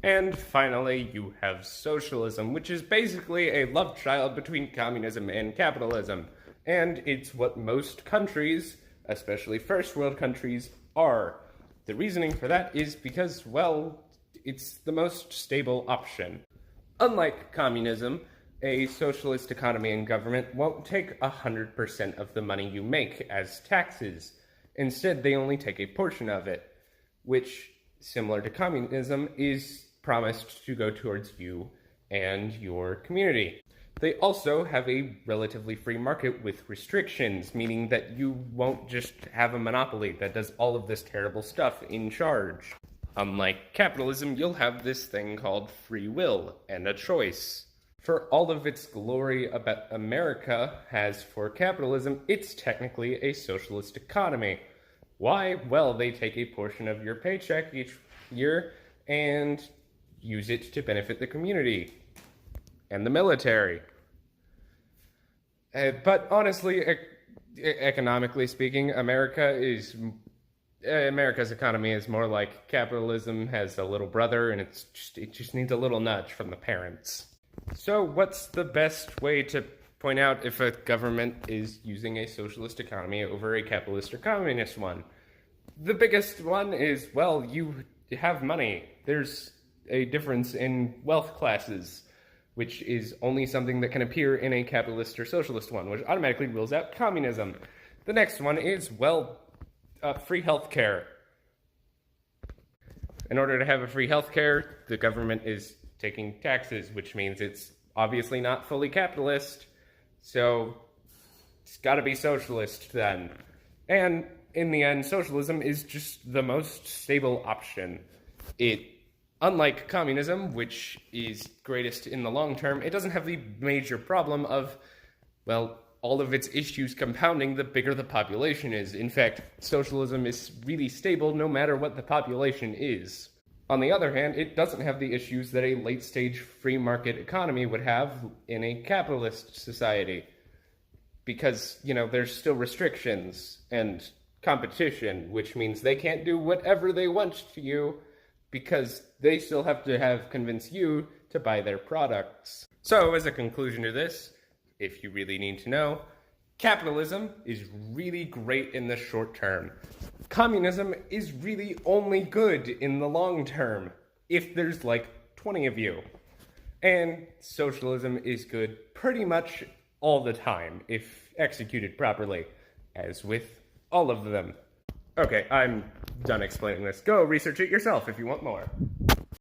And finally, you have socialism, which is basically a love child between communism and capitalism. And it's what most countries, especially first world countries, are. The reasoning for that is because, well, it's the most stable option. Unlike communism, a socialist economy and government won't take 100% of the money you make as taxes. Instead, they only take a portion of it, which, similar to communism, is promised to go towards you and your community. They also have a relatively free market with restrictions, meaning that you won't just have a monopoly that does all of this terrible stuff in charge. Unlike capitalism, you'll have this thing called free will and a choice. For all of its glory about America has for capitalism, it's technically a socialist economy. Why? Well, they take a portion of your paycheck each year and use it to benefit the community and the military. But honestly, economically speaking, America's economy is more like capitalism has a little brother, and it just needs a little nudge from the parents. So what's the best way to point out if a government is using a socialist economy over a capitalist or communist one? The biggest one is, well, you have money. There's a difference in wealth classes, which is only something that can appear in a capitalist or socialist one, which automatically rules out communism. The next one is, well, free healthcare. In order to have a free healthcare, the government is taking taxes, which means it's obviously not fully capitalist, so it's gotta be socialist then. And in the end, socialism is just the most stable option. Unlike communism, which is greatest in the long term, it doesn't have the major problem of, well, all of its issues compounding the bigger the population is. In fact, socialism is really stable no matter what the population is. On the other hand, it doesn't have the issues that a late-stage free market economy would have in a capitalist society. Because, there's still restrictions and competition, which means they can't do whatever they want to you because they still have to convince you to buy their products. So, as a conclusion to this, if you really need to know, capitalism is really great in the short term. Communism is really only good in the long term, if there's like 20 of you. And socialism is good pretty much all the time, if executed properly, as with all of them. Okay, I'm done explaining this. Go research it yourself if you want more.